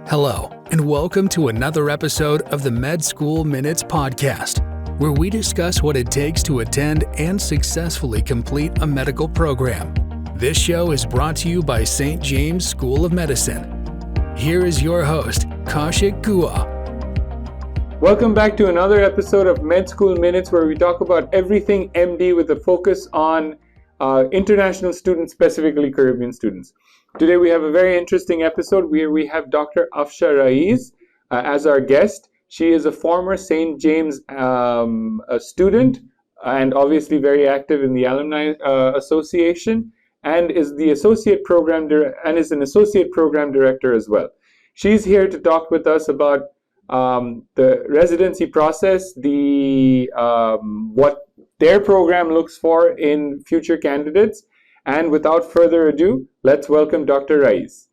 Hello, and welcome to another episode of the Med School Minutes podcast, where we discuss what it takes to attend and successfully complete a medical program. This show is brought to you by St. James School of Medicine. Here is your host, Kaushik Gua. Welcome back to another episode of Med School Minutes, where we talk about everything MD with a focus on international students, specifically Caribbean students. Today we have a very interesting episode where we have Dr. Afsha Rais as our guest. She is a former St. James student and obviously very active in the Alumni Association, and is an associate program director as well. She's here to talk with us about the residency process, what their program looks for in future candidates. And without further ado, let's welcome Dr. Rais.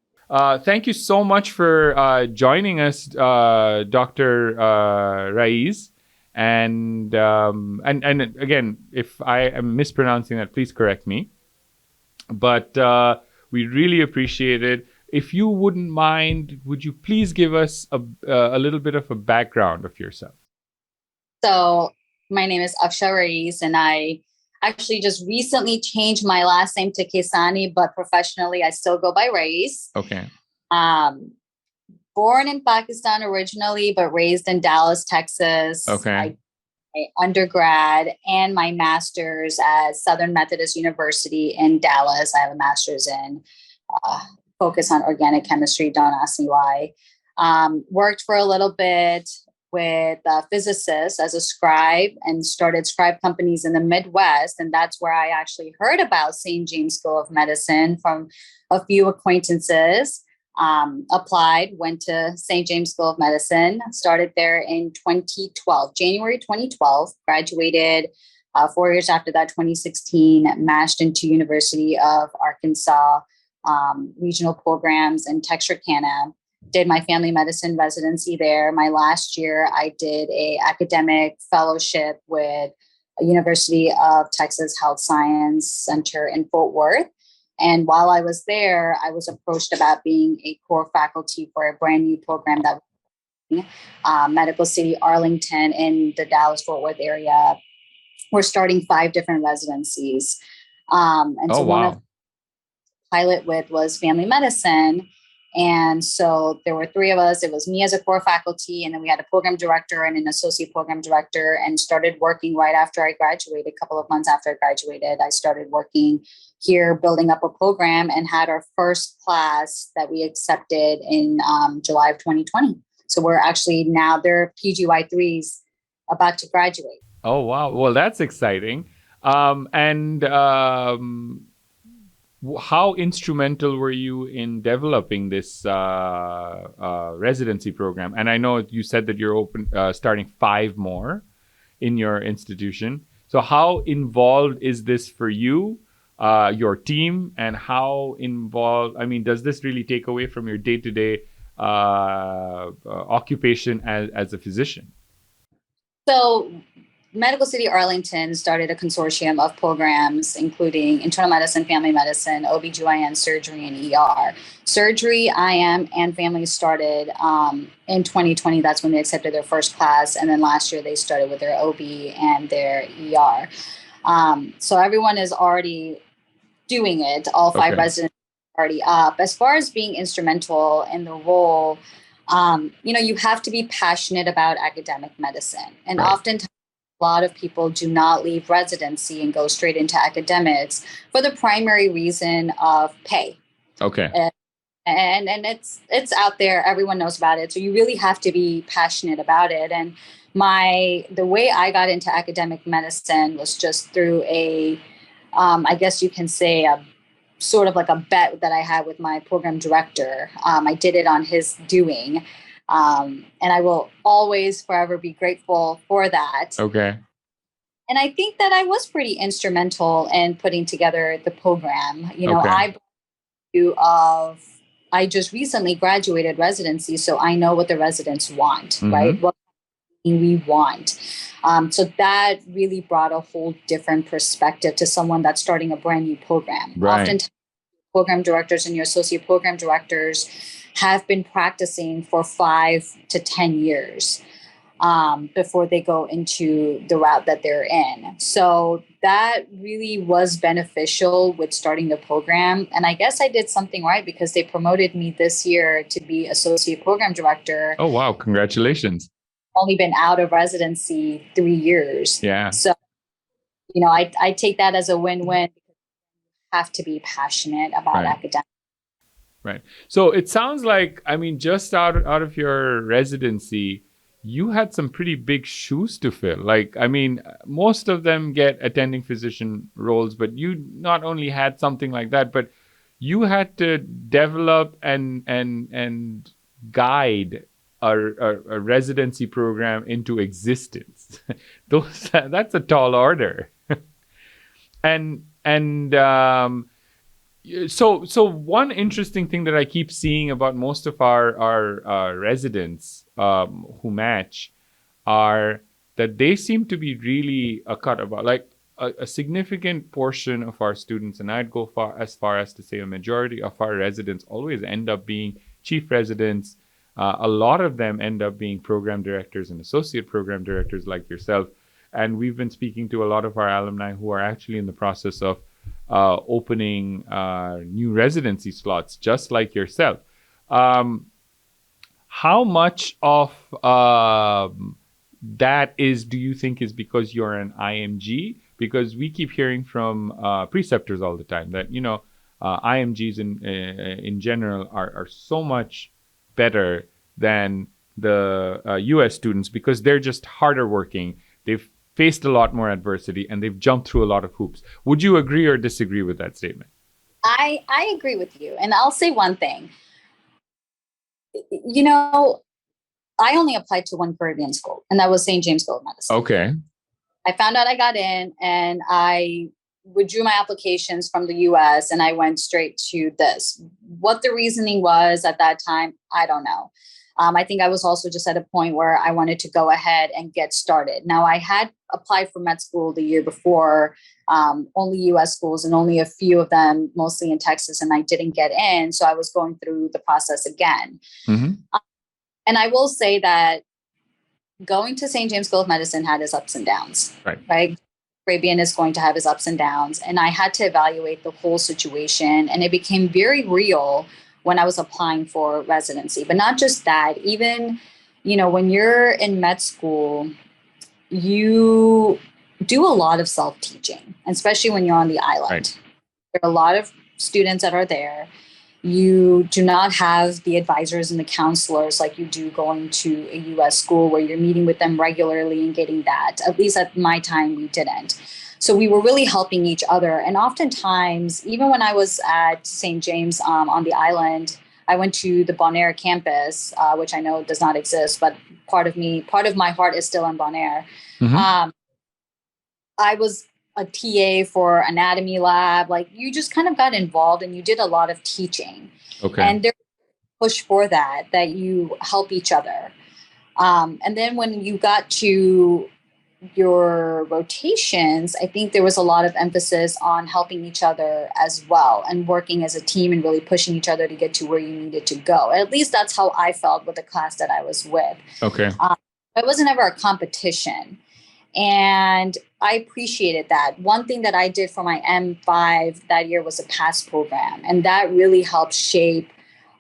Thank you so much for joining us, Dr. Rais. And again, if I am mispronouncing that, please correct me. But we really appreciate it. If you wouldn't mind, would you please give us a little bit of a background of yourself? So my name is Afsha Rais, and I actually just recently changed my last name to Kesani, but professionally I still go by Rais. Okay. Born in Pakistan originally, but raised in Dallas, Texas. Okay. My undergrad and my master's at Southern Methodist University in Dallas. I have a master's in focus on organic chemistry. Don't ask me why. Worked for a little bit with physicists as a scribe and started scribe companies in the Midwest. And that's where I actually heard about St. James School of Medicine from a few acquaintances. Applied, went to St. James School of Medicine, started there in 2012, January 2012, graduated 4 years after that, 2016, matched into University of Arkansas regional programs in Texarkana. Did my family medicine residency there. My last year, I did a academic fellowship with a University of Texas Health Science Center in Fort Worth. And while I was there, I was approached about being a core faculty for a brand new program that was Medical City Arlington in the Dallas-Fort Worth area. We're starting 5 different residencies. One of the pilot with was family medicine. And so there were 3 of us. It was me as a core faculty, and then we had a program director and an associate program director, and started working right after I graduated. A couple of months after I graduated, I started working here, building up a program, and had our first class that we accepted in July of 2020. So we're actually now, they're PGY3s about to graduate. Oh, wow. Well, that's exciting. How instrumental were you in developing this residency program? And I know you said that you're starting 5 more in your institution. So how involved is this for you, your team, and how involved, does this really take away from your day-to-day occupation as a physician? So Medical City Arlington started a consortium of programs, including internal medicine, family medicine, OBGYN, surgery, and ER. Surgery, IM, and family started in 2020. That's when they accepted their first class. And then last year they started with their OB and their ER. So everyone is already doing it. All 5 residents are already up. As far as being instrumental in the role, you have to be passionate about academic medicine. And oftentimes, a lot of people do not leave residency and go straight into academics for the primary reason of pay. Okay. And it's out there. Everyone knows about it. So you really have to be passionate about it. And the way I got into academic medicine was just through I guess you can say a sort of like a bet that I had with my program director. I did it on his doing. And I will always forever be grateful for that. Okay. And I think that I was pretty instrumental in putting together the program. I just recently graduated residency, so I know what the residents want, right? What we want. So that really brought a whole different perspective to someone that's starting a brand new program. Right. Oftentimes, program directors and your associate program directors have been practicing for 5 to 10 years before they go into the route that they're in. So that really was beneficial with starting the program. And I guess I did something right because they promoted me this year to be associate program director. Oh, wow. Congratulations. Only been out of residency 3 years. Yeah. So, you know, I take that as a win-win. Have to be passionate about academics. Right. So it sounds like, I mean, just out of your residency, you had some pretty big shoes to fill. Like, I mean, most of them get attending physician roles, but you not only had something like that, but you had to develop and guide a residency program into existence. That's a tall order. So one interesting thing that I keep seeing about most of our residents who match are that they seem to be really like a significant portion of our students, and I'd go as far as to say a majority of our residents always end up being chief residents. A lot of them end up being program directors and associate program directors like yourself. And we've been speaking to a lot of our alumni who are actually in the process of opening new residency slots, just like yourself. How much of that do you think is because you're an IMG? Because we keep hearing from preceptors all the time that, IMGs in general are so much better than the US students because they're just harder working. They've faced a lot more adversity and they've jumped through a lot of hoops. Would you agree or disagree with that statement? I agree with you. And I'll say one thing. You know, I only applied to one Caribbean school, and that was St. James School of Medicine. Okay. I found out I got in, and I withdrew my applications from the US and I went straight to this. What the reasoning was at that time, I don't know. I think I was also just at a point where I wanted to go ahead and get started. Now, I had applied for med school the year before, only US schools and only a few of them, mostly in Texas, and I didn't get in. So I was going through the process again. Mm-hmm. And I will say that going to St. James School of Medicine had its ups and downs, right? Caribbean is going to have its ups and downs. And I had to evaluate the whole situation. And it became very real when I was applying for residency. But not just that, even, when you're in med school, you do a lot of self-teaching, especially when you're on the island. Right. There are a lot of students that are there. You do not have the advisors and the counselors like you do going to a US school where you're meeting with them regularly and getting that. At least at my time, we didn't. So we were really helping each other. And oftentimes, even when I was at St. James on the island, I went to the Bonaire campus, which I know does not exist, but part of my heart is still in Bonaire. Mm-hmm. I was a TA for anatomy lab. Like, you just kind of got involved and you did a lot of teaching. Okay. And there's a push for that you help each other. And then when you got to your rotations, I think there was a lot of emphasis on helping each other as well and working as a team and really pushing each other to get to where you needed to go. At least that's how I felt with the class that I was with. Okay. It wasn't ever a competition. And I appreciated that. One thing that I did for my M5 that year was a PASS program. And that really helped shape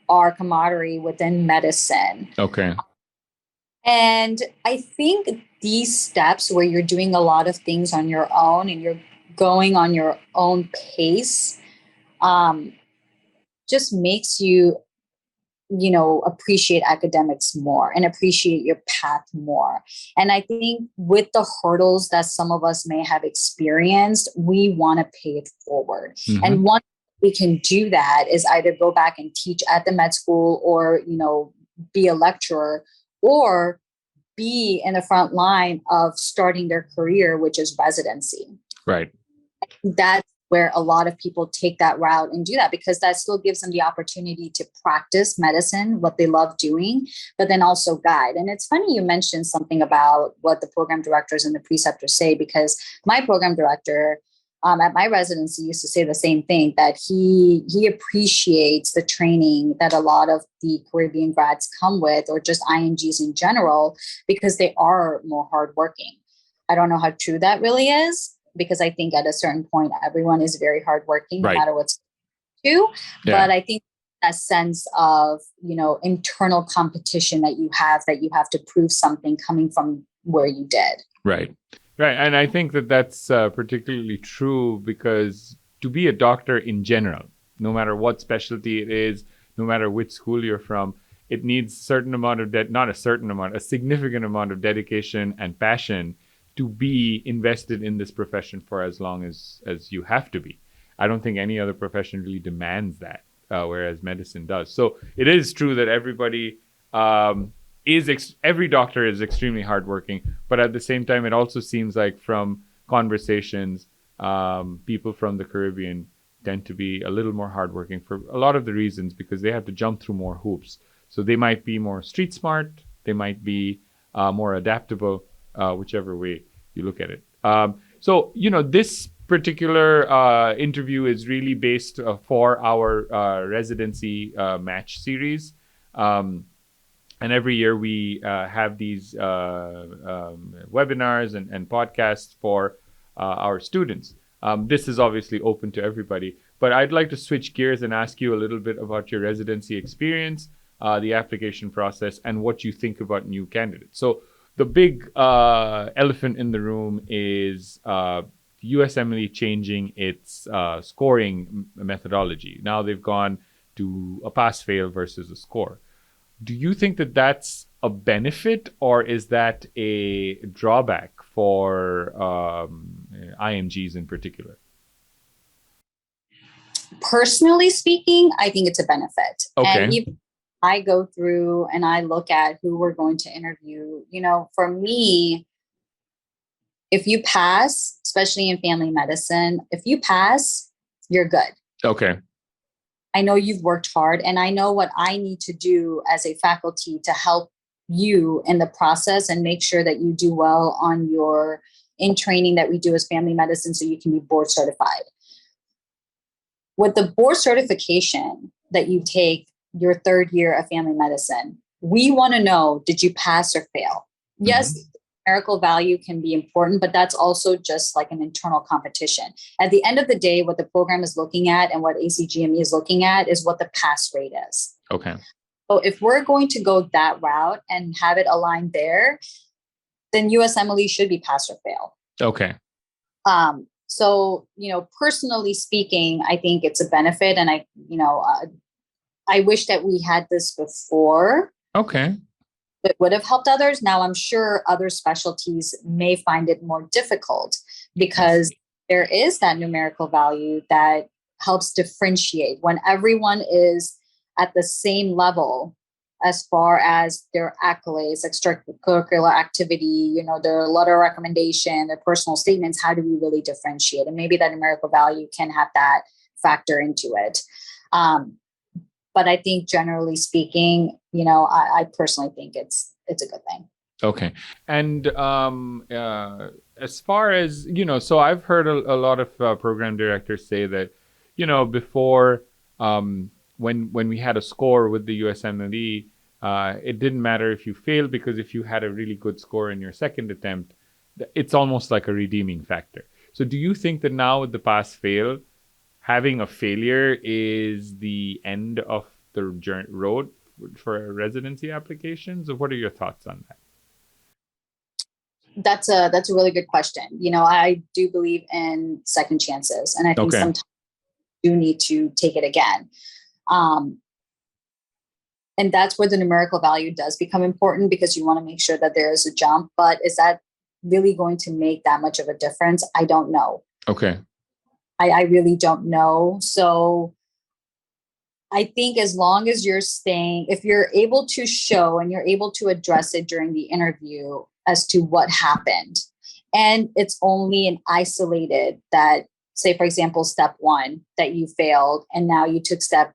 our camaraderie within medicine. Okay. And I think these steps where you're doing a lot of things on your own and you're going on your own pace just makes you, appreciate academics more and appreciate your path more. And I think with the hurdles that some of us may have experienced, we want to pay it forward. Mm-hmm. And one way we can do that is either go back and teach at the med school or, be a lecturer or be in the front line of starting their career, which is residency. Right. That's where a lot of people take that route and do that because that still gives them the opportunity to practice medicine, what they love doing, but then also guide. And it's funny you mentioned something about what the program directors and the preceptors say, because my program director, at my residency used to say the same thing, that he appreciates the training that a lot of the Caribbean grads come with, or just IMGs in general, because they are more hardworking. I don't know how true that really is, because I think at a certain point, everyone is very hardworking, no matter what's to. Yeah. But I think that sense of, internal competition that you have to prove something coming from where you did. Right. Right. And I think that that's particularly true because to be a doctor in general, no matter what specialty it is, no matter which school you're from, it needs a certain amount of a significant amount of dedication and passion to be invested in this profession for as long as you have to be. I don't think any other profession really demands that, whereas medicine does. So it is true that everybody every doctor is extremely hardworking, but at the same time, it also seems like from conversations, people from the Caribbean tend to be a little more hardworking for a lot of the reasons, because they have to jump through more hoops. So they might be more street smart, they might be more adaptable, whichever way you look at it. So, this particular interview is really based for our residency match series. And every year we have these webinars and podcasts for our students. This is obviously open to everybody, but I'd like to switch gears and ask you a little bit about your residency experience, the application process, and what you think about new candidates. So the big elephant in the room is USMLE changing its scoring methodology. Now they've gone to a pass-fail versus a score. Do you think that that's a benefit, or is that a drawback for IMGs in particular? Personally speaking, I think it's a benefit. Okay. And even I go through and I look at who we're going to interview. For me, if you pass, especially in family medicine, if you pass, you're good. Okay. I know you've worked hard, and I know what I need to do as a faculty to help you in the process and make sure that you do well on your in training that we do as family medicine, so you can be board certified. With the board certification that you take your third year of family medicine, we want to know, did you pass or fail? Mm-hmm. Yes, numerical value can be important, but that's also just like an internal competition. At the end of the day, what the program is looking at and what ACGME is looking at is what the pass rate is. Okay. So if we're going to go that route and have it aligned there, then USMLE should be pass or fail. Okay. So, personally speaking, I think it's a benefit, and I wish that we had this before. Okay. It would have helped others. Now, I'm sure other specialties may find it more difficult because there is that numerical value that helps differentiate when everyone is at the same level as far as their accolades, extracurricular activity, their letter of recommendation, their personal statements. How do we really differentiate? And maybe that numerical value can have that factor into it. But I think generally speaking, I personally think it's a good thing. Okay. And as far as, so I've heard a lot of program directors say that, before when we had a score with the USMLE, it didn't matter if you failed, because if you had a really good score in your second attempt, it's almost like a redeeming factor. So do you think that now with the pass-fail, having a failure is the end of the road for residency applications? Or what are your thoughts on that? That's a really good question. I do believe in second chances, and I think sometimes you need to take it again. And that's where the numerical value does become important, because you want to make sure that there is a jump. But is that really going to make that much of a difference? I don't know. Okay. I really don't know. So I think as long as if you're able to show and you're able to address it during the interview as to what happened, and it's only an isolated that, say, for example, step one that you failed, and now you took step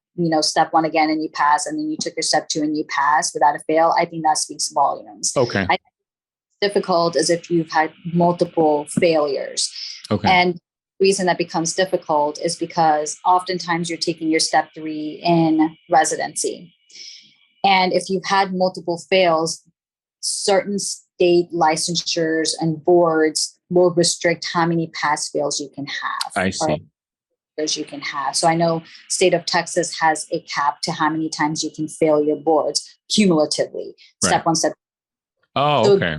one again and you pass, and then you took your step two and you pass without a fail, I think that speaks volumes. Okay. Difficult as if you've had multiple failures. Okay. And reason that becomes difficult is because oftentimes you're taking your step 3 in residency. And if you've had multiple fails, certain state licensures and boards will restrict how many pass fails you can have. I see. You can have. So I know state of Texas has a cap to how many times you can fail your boards cumulatively. Step 1, step. Oh, okay.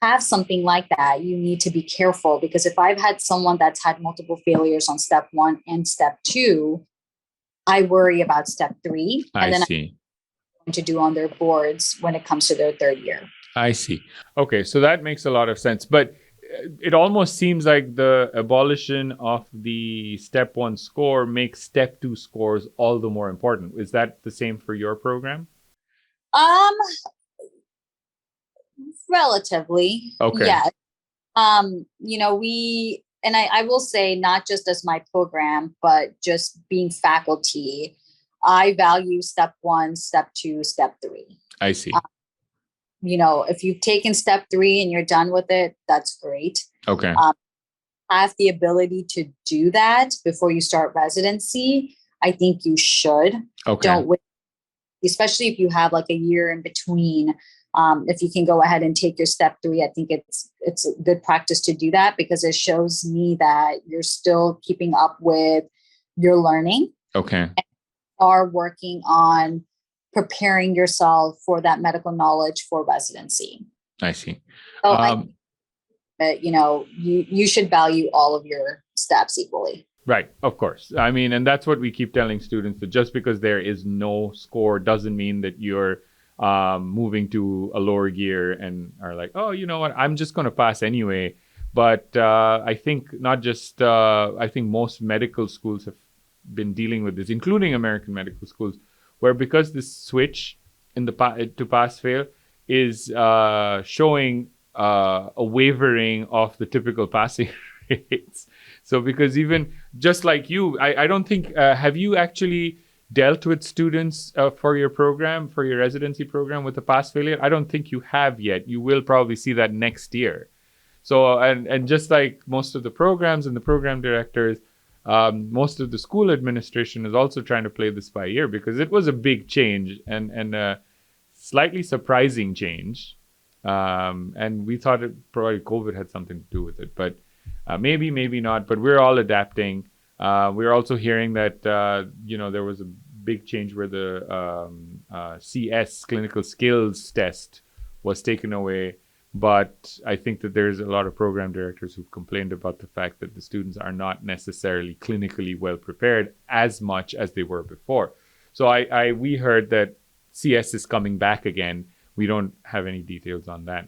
Have something like that, you need to be careful, because if I've had someone that's had multiple failures on step 1 and step 2, I worry about step 3. And then I'm going to do on their boards when it comes to their 3rd year. I see. Okay, so that makes a lot of sense. But it almost seems like the abolition of the step 1 score makes step 2 scores all the more important. Is that the same for your program? Relatively. Okay. Yeah. I will say, not just as my program, but just being faculty, I value step 1, step 2, step 3. I see. If you've taken step 3 and you're done with it, that's great. Okay. Have the ability to do that before you start residency. I think you should. Okay. Don't wait, especially if you have like a year in between. If you can go ahead and take your step 3, I think it's a good practice to do that, because it shows me that you're still keeping up with your learning. Okay. And are working on preparing yourself for that medical knowledge for residency. I see. So you should value all of your steps equally. Right, of course. I mean, and that's what we keep telling students, that just because there is no score doesn't mean that you're moving to a lower gear and are like, oh, you know what, I'm just going to pass anyway. But I think I think most medical schools have been dealing with this, including American medical schools, where because this switch in the to pass fail is showing a wavering of the typical passing rates. So because even just like you, I don't think, have you actually dealt with students for your program, for your residency program, with a pass failure? I don't think you have yet. You will probably see that next year. So, and just like most of the programs and the program directors, most of the school administration is also trying to play this by ear, because it was a big change and a slightly surprising change. And we thought probably COVID had something to do with it, but maybe not. But we're all adapting. We're also hearing that, there was a big change where the CS, clinical skills test, was taken away. But I think that there's a lot of program directors who've complained about the fact that the students are not necessarily clinically well prepared as much as they were before. So we heard that CS is coming back again. We don't have any details on that.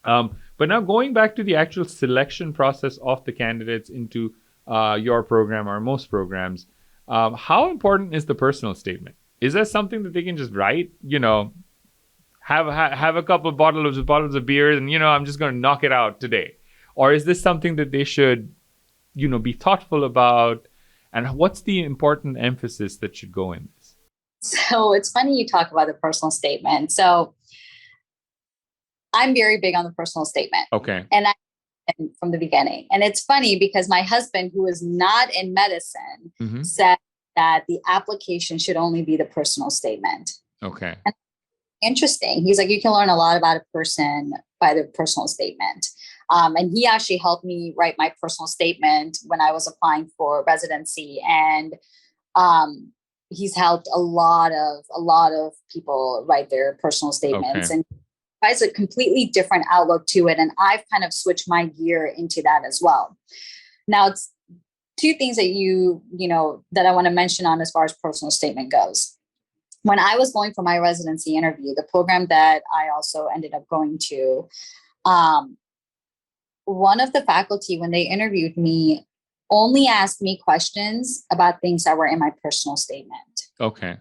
But now going back to the actual selection process of the candidates into your program or most programs, how important is the personal statement? Is that something that they can just write, have a couple of bottles of beer and, I'm just going to knock it out today? Or is this something that they should, be thoughtful about? And what's the important emphasis that should go in this? So it's funny you talk about the personal statement. So I'm very big on the personal statement. Okay. And from the beginning. And it's funny because my husband, who is not in medicine, said that the application should only be the personal statement. Okay. And interesting. He's like, you can learn a lot about a person by the personal statement. And he actually helped me write my personal statement when I was applying for residency. And he's helped a lot of people write their personal statements. Okay. And has a completely different outlook to it. And I've kind of switched my gear into that as well. Now, it's two things that that I want to mention on as far as personal statement goes. When I was going for my residency interview, the program that I also ended up going to, one of the faculty, when they interviewed me, only asked me questions about things that were in my personal statement. Okay.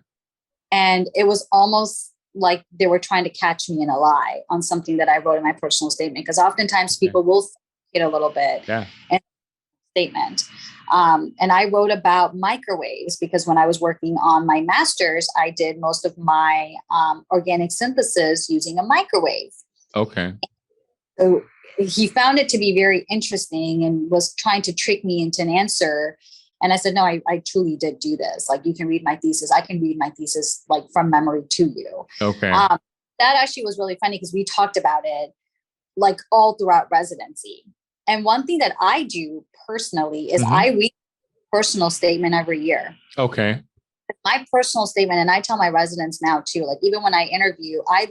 And it was almost like they were trying to catch me in a lie on something that I wrote in my personal statement, because oftentimes people will get a little bit in statement. And I wrote about microwaves because when I was working on my master's, I did most of my organic synthesis using a microwave. Okay. So he found it to be very interesting and was trying to trick me into an answer. And I said, no, I truly did do this. Like, you can read my thesis. I can read my thesis like from memory to you. Okay. That actually was really funny because we talked about it like all throughout residency. And one thing that I do personally is I read a personal statement every year. Okay. My personal statement, and I tell my residents now too, like even when I interview, I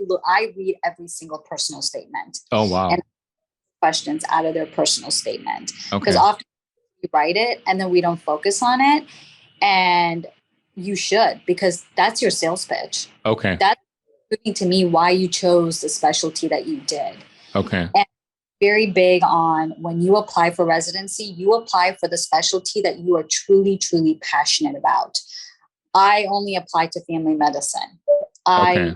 read every single personal statement. Oh, wow. And questions out of their personal statement. Okay. Because often we write it and then we don't focus on it. And you should, because that's your sales pitch. Okay. That's proving to me why you chose the specialty that you did. Okay. And very big on when you apply for residency, you apply for the specialty that you are truly, truly passionate about. I only applied to family medicine. I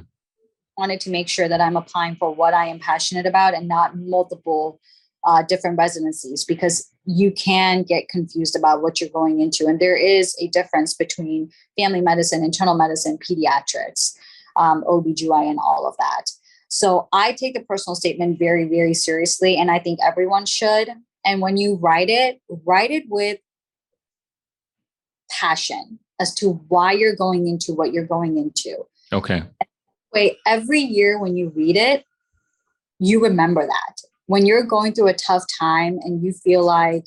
wanted to make sure that I'm applying for what I am passionate about and not multiple different residencies, because you can get confused about what you're going into. And there is a difference between family medicine, internal medicine, pediatrics, OBGYN, all of that. So I take the personal statement very, very seriously. And I think everyone should. And when you write it with passion as to why you're going into what you're going into. Okay. Wait, every year when you read it, you remember that. When you're going through a tough time and you feel like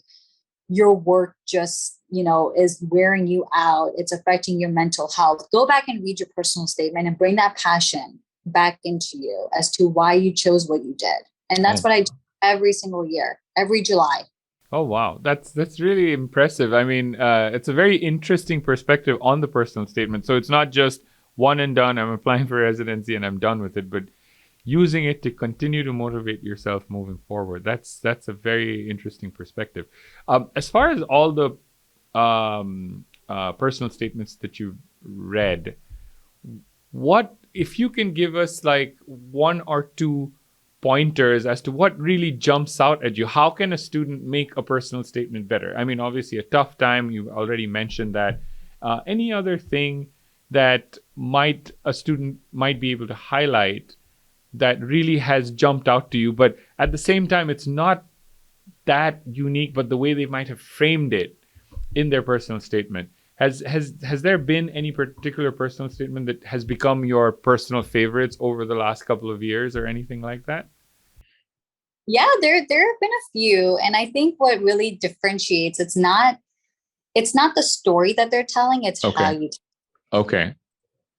your work just, is wearing you out, it's affecting your mental health, go back and read your personal statement and bring that passion back into you as to why you chose what you did. And that's what I do every single year, every July. Oh, wow. That's really impressive. I mean, it's a very interesting perspective on the personal statement. So it's not just one and done, I'm applying for residency and I'm done with it, but using it to continue to motivate yourself moving forward. That's a very interesting perspective. As far as all the personal statements that you've read, what, if you can give us like one or two pointers as to what really jumps out at you, how can a student make a personal statement better? I mean, obviously a tough time, you already mentioned that. Any other thing that a student might be able to highlight that really has jumped out to you, but at the same time, it's not that unique, but the way they might have framed it in their personal statement. Has there been any particular personal statement that has become your personal favorites over the last couple of years or anything like that? Yeah, there have been a few. And I think what really differentiates, it's not the story that they're telling, it's how you tell. Okay.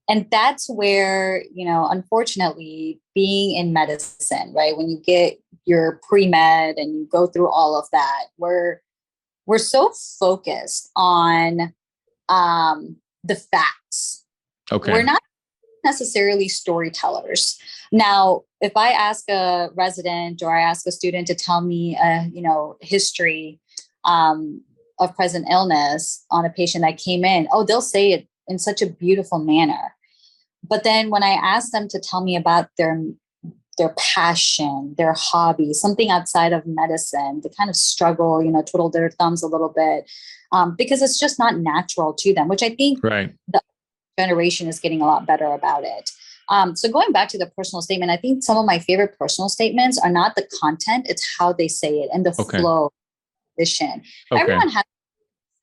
And that's where, unfortunately, being in medicine, right? When you get your pre-med and you go through all of that, we're so focused on the facts. Okay. We're not necessarily storytellers. Now, if I ask a resident or I ask a student to tell me history of present illness on a patient that came in, they'll say it in such a beautiful manner. But then when I ask them to tell me about their passion, their hobby, something outside of medicine, they kind of struggle, twiddle their thumbs a little bit, because it's just not natural to them, which I think the generation is getting a lot better about it. So going back to the personal statement, I think some of my favorite personal statements are not the content, it's how they say it and the flow, position. Everyone has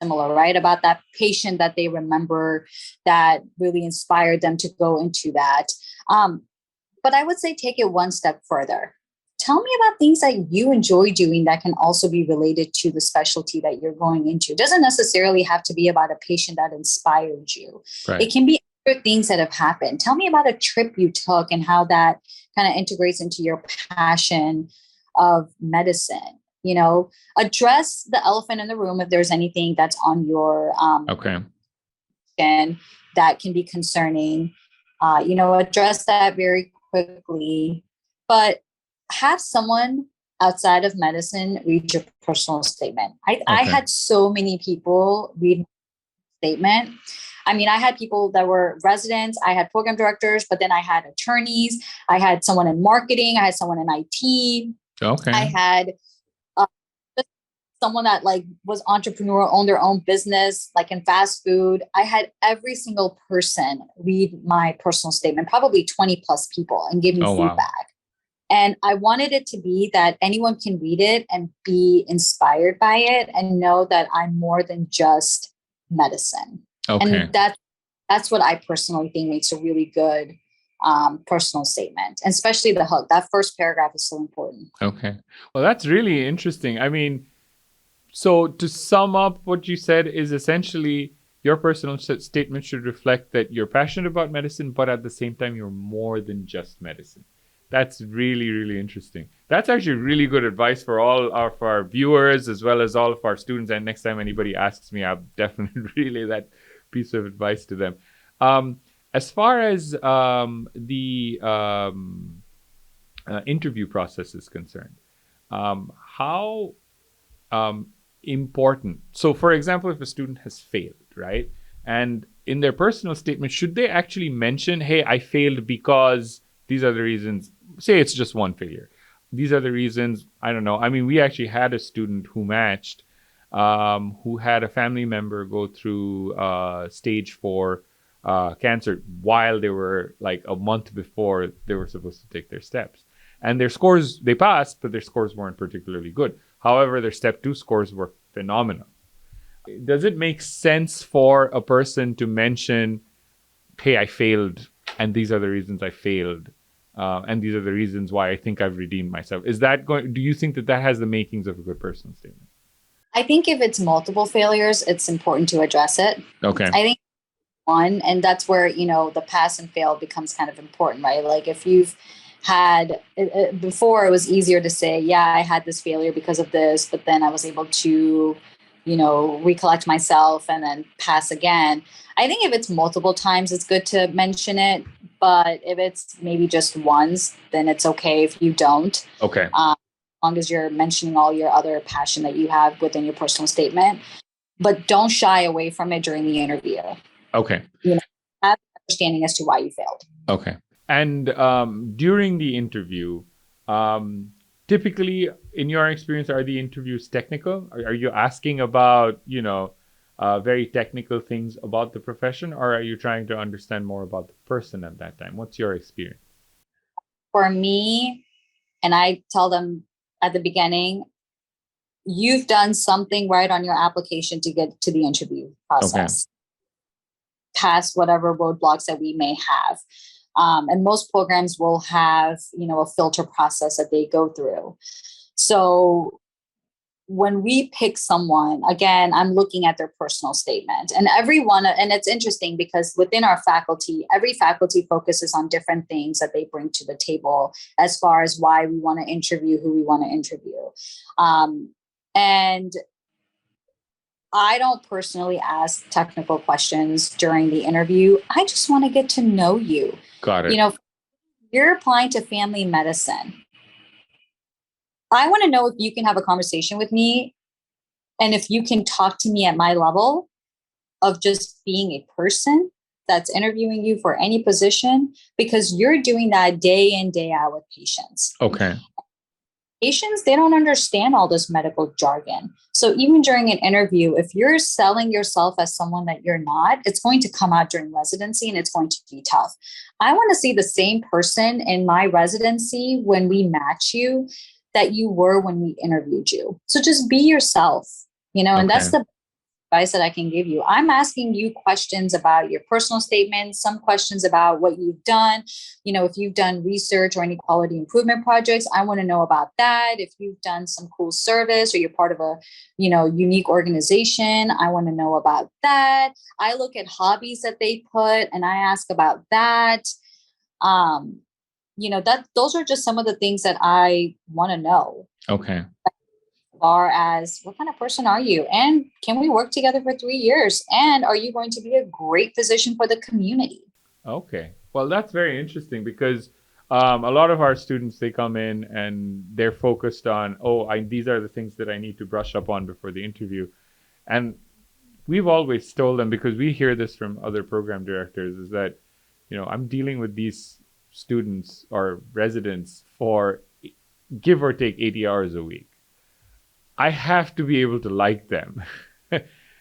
similar, right? About that patient that they remember that really inspired them to go into that. But I would say take it one step further. Tell me about things that you enjoy doing that can also be related to the specialty that you're going into. It doesn't necessarily have to be about a patient that inspired you. Right. It can be other things that have happened. Tell me about a trip you took and how that kind of integrates into your passion of medicine. Address the elephant in the room if there's anything that's on your and that can be concerning. Address that very quickly, but have someone outside of medicine read your personal statement. I had so many people read my statement. I mean, I had people that were residents, I had program directors, but then I had attorneys, I had someone in marketing, I had someone in IT. I had someone that was entrepreneurial, owned their own business, like in fast food. I had every single person read my personal statement, probably 20 plus people, and give me feedback. And I wanted it to be that anyone can read it and be inspired by it and know that I'm more than just medicine. Okay. And that's what I personally think makes a really good personal statement, and especially the hook. That first paragraph is so important. Okay. Well, that's really interesting. I mean, so to sum up, what you said is essentially your personal statement should reflect that you're passionate about medicine, but at the same time, you're more than just medicine. That's really, really interesting. That's actually really good advice for all of our viewers as well as all of our students. And next time anybody asks me, I'll definitely relay that piece of advice to them. As far as the interview process is concerned, how important? So, for example, if a student has failed, right? And in their personal statement, should they actually mention, hey, I failed because these are the reasons? Say it's just one failure. These are the reasons. I don't know. I mean, we actually had a student who matched, who had a family member go through stage 4 cancer while they were like a month before they were supposed to take their steps. And their scores, they passed, but their scores weren't particularly good. However, their step 2 scores were phenomenal. Does it make sense for a person to mention, hey, I failed, and these are the reasons I failed, and these are the reasons why I think I've redeemed myself? Is that do you think that has the makings of a good personal statement? I think if it's multiple failures, it's important to address it. Okay. I think one, and that's where, the pass and fail becomes kind of important, right? Like if you've had before, it was easier to say, yeah, I had this failure because of this, but then I was able to, recollect myself and then pass again. I think if it's multiple times, it's good to mention it. But if it's maybe just once, then it's okay if you don't. Okay. As long as you're mentioning all your other passion that you have within your personal statement. But don't shy away from it during the interview. Okay. Have understanding as to why you failed. Okay. And during the interview, typically, in your experience, are the interviews technical? Are you asking about, very technical things about the profession, or are you trying to understand more about the person at that time? What's your experience? For me, and I tell them at the beginning, you've done something right on your application to get to the interview process. Okay. Past whatever roadblocks that we may have. And most programs will have, a filter process that they go through. So when we pick someone, again, I'm looking at their personal statement, and and it's interesting because within our faculty, every faculty focuses on different things that they bring to the table as far as why we want to interview who we want to interview. And I don't personally ask technical questions during the interview. I just want to get to know you. Got it. You're applying to family medicine. I want to know if you can have a conversation with me and if you can talk to me at my level of just being a person that's interviewing you for any position, because you're doing that day in, day out with patients. Okay. Patients, they don't understand all this medical jargon. So even during an interview, if you're selling yourself as someone that you're not, it's going to come out during residency and it's going to be tough. I want to see the same person in my residency when we match you that you were when we interviewed you. So just be yourself, and that's the advice that I can give you. I'm asking you questions about your personal statements, some questions about what you've done. If you've done research or any quality improvement projects, I want to know about that. If you've done some cool service or you're part of a, unique organization, I want to know about that. I look at hobbies that they put and I ask about that. Those are just some of the things that I want to know. Okay. As far as what kind of person are you? And can we work together for 3 years? And are you going to be a great physician for the community? Okay. Well, that's very interesting because a lot of our students, they come in and they're focused on, these are the things that I need to brush up on before the interview. And we've always told them, because we hear this from other program directors, is that, I'm dealing with these students or residents for give or take 80 hours a week. I have to be able to like them.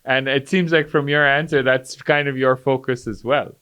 And it seems like from your answer, that's kind of your focus as well.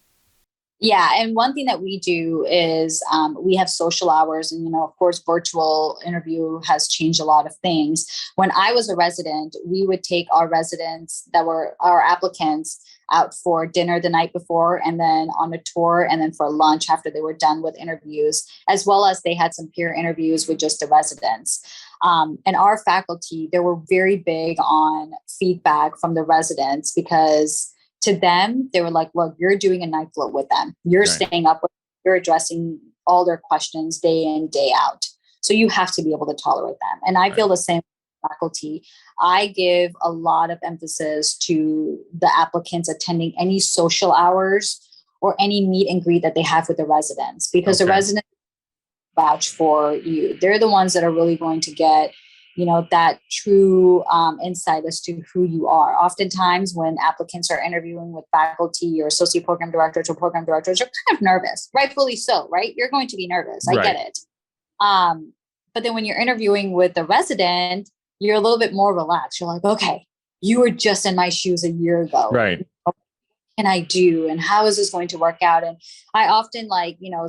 Yeah. And one thing that we do is we have social hours. And, of course, virtual interview has changed a lot of things. When I was a resident, we would take our residents that were our applicants out for dinner the night before, and then on a tour, and then for lunch after they were done with interviews, as well as they had some peer interviews with just the residents. And our faculty, they were very big on feedback from the residents, because to them, they were like, look, you're doing a night float with them. You're staying up with them. You're addressing all their questions day in, day out. So you have to be able to tolerate them. And I feel the same with faculty. I give a lot of emphasis to the applicants attending any social hours or any meet and greet that they have with the residents, because the residents vouch for you. They're the ones that are really going to get that true insight as to who you are. Oftentimes when applicants are interviewing with faculty or associate program directors or program directors, you're kind of nervous, rightfully so, right? You're going to be nervous. I get it. But then when you're interviewing with the resident, you're a little bit more relaxed. You're like, okay, you were just in my shoes a year ago. Right. What can I do? And how is this going to work out? And I often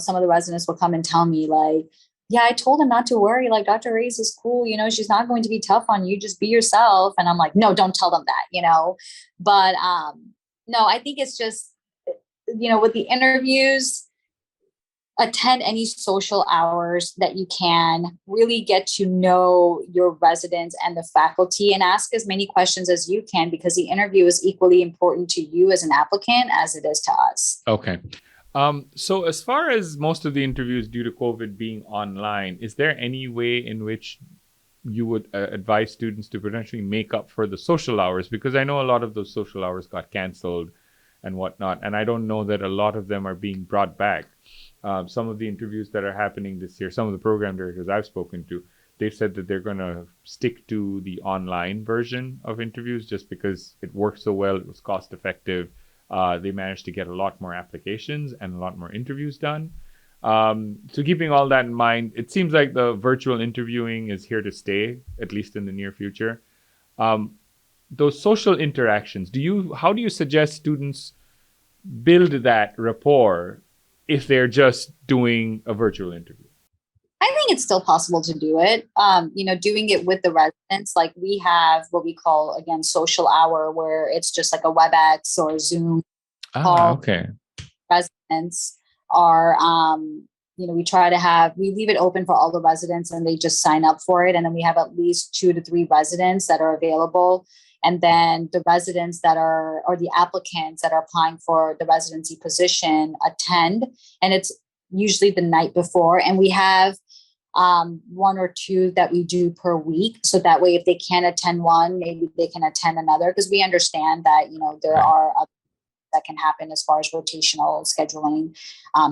some of the residents will come and tell me like, yeah, I told him not to worry. Like, Dr. Reyes is cool. She's not going to be tough on you. Just be yourself. And I'm like, no, don't tell them that, But no, I think it's just, with the interviews, attend any social hours that you can, really get to know your residents and the faculty, and ask as many questions as you can, because the interview is equally important to you as an applicant as it is to us. Okay. So as far as most of the interviews due to COVID being online, is there any way in which you would advise students to potentially make up for the social hours? Because I know a lot of those social hours got canceled and whatnot, and I don't know that a lot of them are being brought back. Some of the interviews that are happening this year, some of the program directors I've spoken to, they've said that they're going to stick to the online version of interviews just because it worked so well, it was cost effective. They managed to get a lot more applications and a lot more interviews done. So keeping all that in mind, it seems like the virtual interviewing is here to stay, at least in the near future. Those social interactions, how do you suggest students build that rapport if they're just doing a virtual interview? I think it's still possible to do it. Doing it with the residents, like we have what we call, again, social hour, where it's just like a WebEx or a Zoom call. Okay. Residents are, we leave it open for all the residents, and they just sign up for it. And then we have at least 2 to 3 residents that are available. And then the residents or the applicants that are applying for the residency position attend. And it's usually the night before. And we have 1 or 2 that we do per week. So that way, if they can't attend one, maybe they can attend another, because we understand that, there are other that can happen as far as rotational scheduling.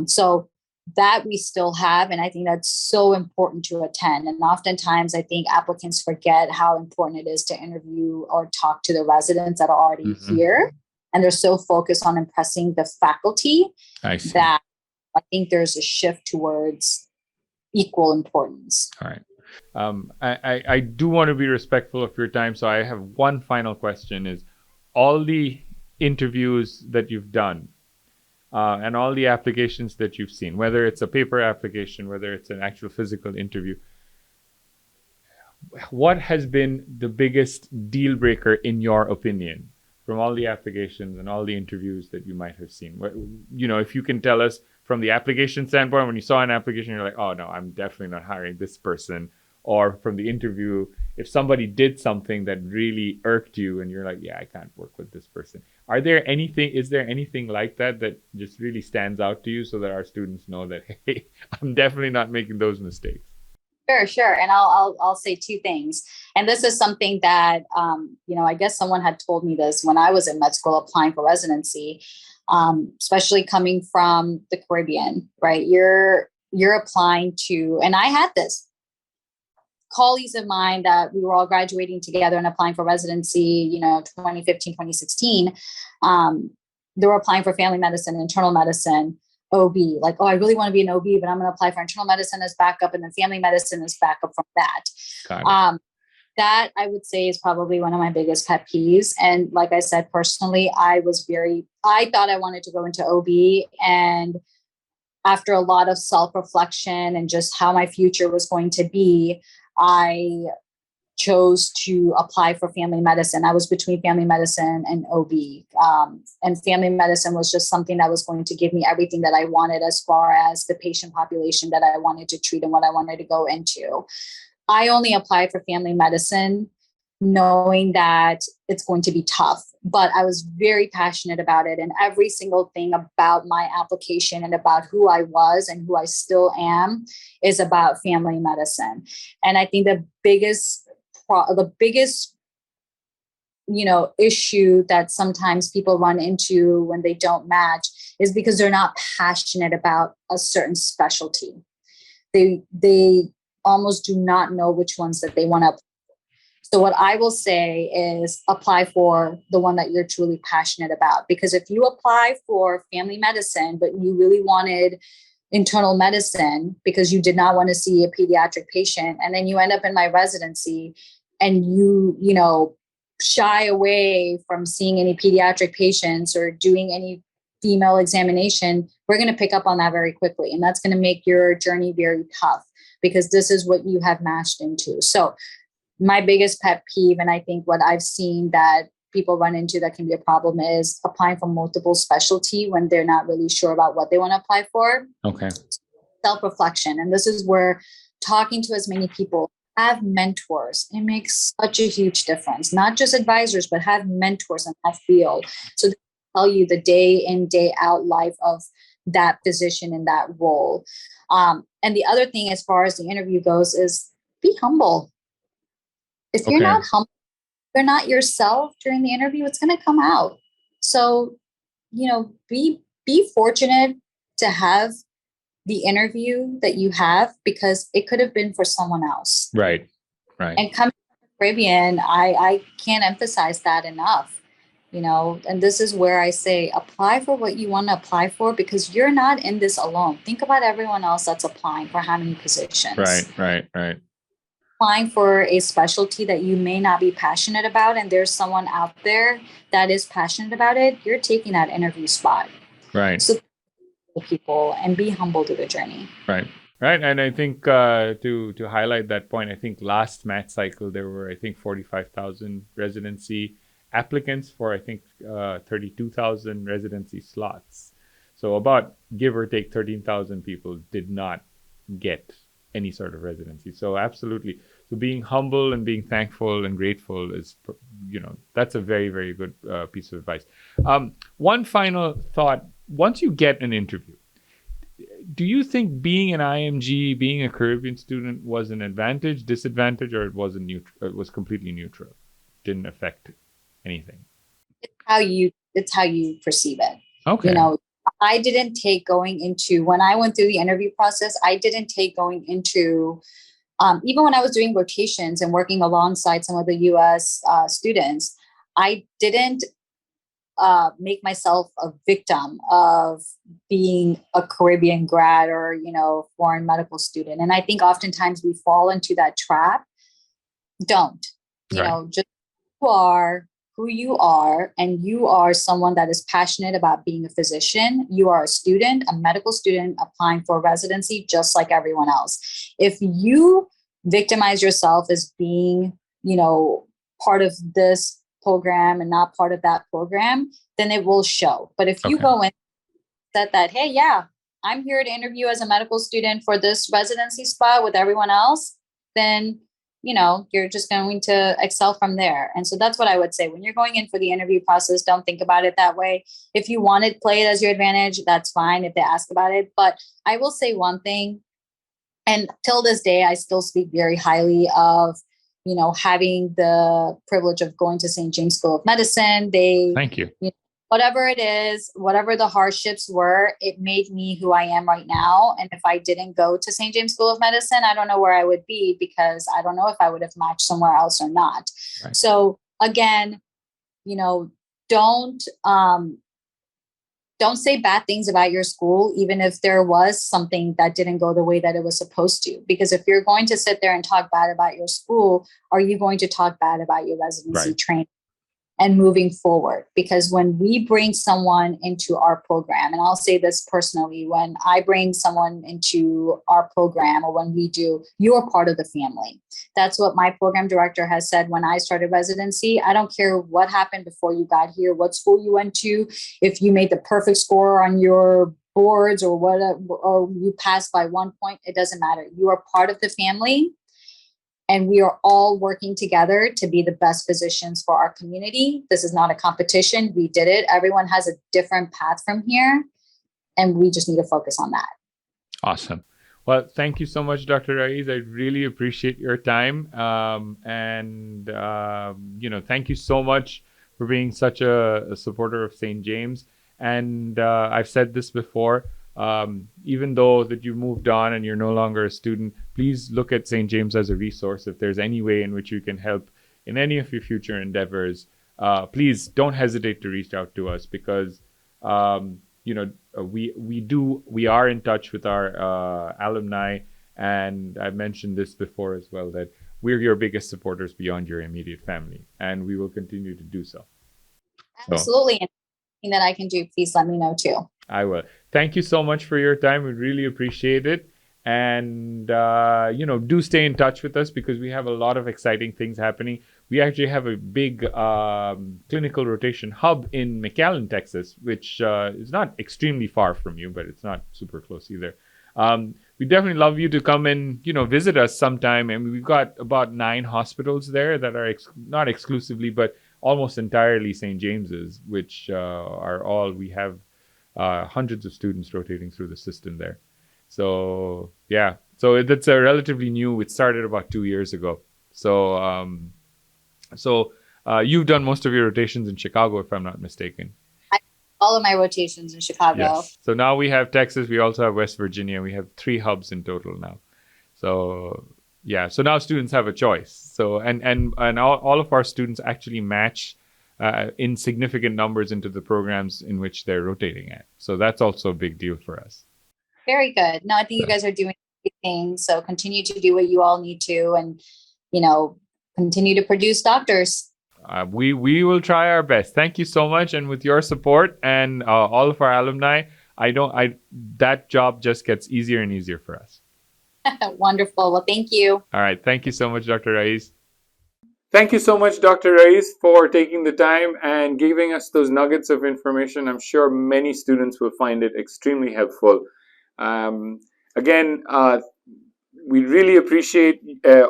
So that we still have. And I think that's so important to attend. And oftentimes I think applicants forget how important it is to interview or talk to the residents that are already here. And they're so focused on impressing the faculty that I think there's a shift towards equal importance. All right. I do want to be respectful of your time. So I have one final question is, all the interviews that you've done and all the applications that you've seen, whether it's a paper application, whether it's an actual physical interview, what has been the biggest deal breaker in your opinion from all the applications and all the interviews that you might have seen? If you can tell us from the application standpoint, when you saw an application, you're like, oh no, I'm definitely not hiring this person. Or from the interview, if somebody did something that really irked you and you're like, yeah, I can't work with this person. Is there anything like that just really stands out to you, so that our students know that, hey, I'm definitely not making those mistakes? Sure. And I'll say 2 things. And this is something that, I guess someone had told me this when I was in med school applying for residency, especially coming from the Caribbean, right? You're applying to, and I had this, colleagues of mine that we were all graduating together and applying for residency, 2015, 2016. They were applying for family medicine, internal medicine, OB, like, oh, I really want to be an OB, but I'm going to apply for internal medicine as backup, and then family medicine as backup from that. That I would say is probably one of my biggest pet peeves. And like I said, personally, I thought I wanted to go into OB. And after a lot of self-reflection and just how my future was going to be, I chose to apply for family medicine. I was between family medicine and OB. And family medicine was just something that was going to give me everything that I wanted as far as the patient population that I wanted to treat and what I wanted to go into. I only applied for family medicine knowing that it's going to be tough, but I was very passionate about it. And every single thing about my application and about who I was and who I still am is about family medicine. And I think the biggest issue that sometimes people run into when they don't match is because they're not passionate about a certain specialty. They almost do not know which ones that they want to. So what I will say is apply for the one that you're truly passionate about, because if you apply for family medicine, but you really wanted internal medicine because you did not want to see a pediatric patient, and then you end up in my residency and you shy away from seeing any pediatric patients or doing any female examination, we're going to pick up on that very quickly. And that's going to make your journey very tough because this is what you have matched into. So my biggest pet peeve, and I think what I've seen that people run into that can be a problem, is applying for multiple specialty when they're not really sure about what they want to apply for. Okay. Self-reflection. And this is where talking to as many people, have mentors. It makes such a huge difference. Not just advisors, but have mentors in that field. So they tell you the day in, day out life of that position in that role. And the other thing, as far as the interview goes, is be humble. If you're not humble, you're not yourself during the interview, it's going to come out. So, be fortunate to have the interview that you have, because it could have been for someone else. Right. And coming from the Caribbean, I can't emphasize that enough. And this is where I say, apply for what you want to apply for, because you're not in this alone. Think about everyone else that's applying for how many positions. Right. Applying for a specialty that you may not be passionate about, and there's someone out there that is passionate about it, you're taking that interview spot. Right. So people, and be humble to the journey. Right. And I think to highlight that point, I think last match cycle there were 45,000 residency applicants for 32,000 residency slots. So about, give or take, 13,000 people did not get any sort of residency. So absolutely. So being humble and being thankful and grateful is, that's a very, very good piece of advice. One final thought. Once you get an interview, do you think being an IMG, being a Caribbean student was an advantage, disadvantage, or it wasn't neutral? It was completely neutral. Didn't affect anything. It's how you perceive it. Okay. I didn't take going into, when I went through the interview process, I didn't take going into, even when I was doing rotations and working alongside some of the US students, I didn't make myself a victim of being a Caribbean grad or, foreign medical student. And I think oftentimes we fall into that trap. Don't, just who you are, and you are someone that is passionate about being a physician. You are a student, a medical student applying for residency, just like everyone else. If you victimize yourself as being, part of this program and not part of that program, then it will show. But if you go in that, hey, yeah, I'm here to interview as a medical student for this residency spot with everyone else, then you're just going to excel from there. And so that's what I would say. When you're going in for the interview process, don't think about it that way. If you want to play it as your advantage, that's fine if they ask about it. But I will say one thing, and till this day, I still speak very highly of, having the privilege of going to St. James School of Medicine. Thank you. Whatever it is, whatever the hardships were, it made me who I am right now. And if I didn't go to St. James School of Medicine, I don't know where I would be, because I don't know if I would have matched somewhere else or not. Right. So again, don't don't say bad things about your school, even if there was something that didn't go the way that it was supposed to. Because if you're going to sit there and talk bad about your school, are you going to talk bad about your residency training and moving forward? Because when we bring someone into our program, and I'll say this personally, when I bring someone into our program, or when we do, you're part of the family. That's what my program director has said when I started residency. I don't care what happened before you got here, what school you went to, if you made the perfect score on your boards or whatever, or you passed by 1 point, it doesn't matter. You are part of the family. And we are all working together to be the best physicians for our community. This is not a competition. We did it. Everyone has a different path from here. And we just need to focus on that. Awesome. Well, thank you so much, Dr. Rais. I really appreciate your time. Thank you so much for being such a supporter of St. James. And I've said this before, even though that you moved on and you're no longer a student, please look at St. James as a resource. If there's any way in which you can help in any of your future endeavors, please don't hesitate to reach out to us, because we are in touch with our alumni, and I've mentioned this before as well, that we're your biggest supporters beyond your immediate family, and we will continue to do so. Absolutely. And anything that I can do, please let me know too. I will. Thank you so much for your time. We really appreciate it. And, do stay in touch with us, because we have a lot of exciting things happening. We actually have a big clinical rotation hub in McAllen, Texas, which is not extremely far from you, but it's not super close either. We definitely love you to come and, visit us sometime. And we've got about 9 hospitals there that are not exclusively, but almost entirely St. James's, which are all, we have hundreds of students rotating through the system there. So that's a relatively new. It started about 2 years ago. So you've done most of your rotations in Chicago, if I'm not mistaken. All of my rotations in Chicago. Yes. So now we have Texas. We also have West Virginia. We have 3 hubs in total now. So so now students have a choice. So and all of our students actually match in significant numbers into the programs in which they're rotating at. So that's also a big deal for us. Very good. No, I think you guys are doing great things. So continue to do what you all need to, and, continue to produce doctors. We will try our best. Thank you so much. And with your support and all of our alumni, that job just gets easier and easier for us. Wonderful. Well, thank you. All right. Thank you so much, Dr. Rais. Thank you so much, Dr. Rais, for taking the time and giving us those nuggets of information. I'm sure many students will find it extremely helpful. We really appreciate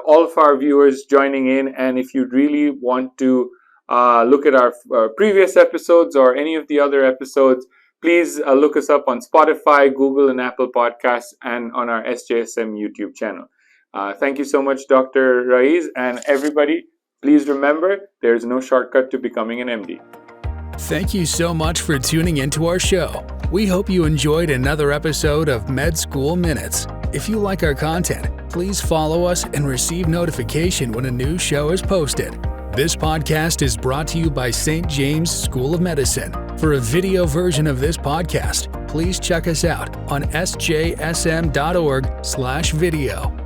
all of our viewers joining in. And if you really want to look at our previous episodes or any of the other episodes, please look us up on Spotify, Google, and Apple Podcasts, and on our SJSM YouTube channel. Thank you so much, Dr. Rais, and everybody. Please remember, there is no shortcut to becoming an MD. Thank you so much for tuning into our show. We hope you enjoyed another episode of Med School Minutes. If you like our content, please follow us and receive notification when a new show is posted. This podcast is brought to you by St. James School of Medicine. For a video version of this podcast, please check us out on sjsm.org/video.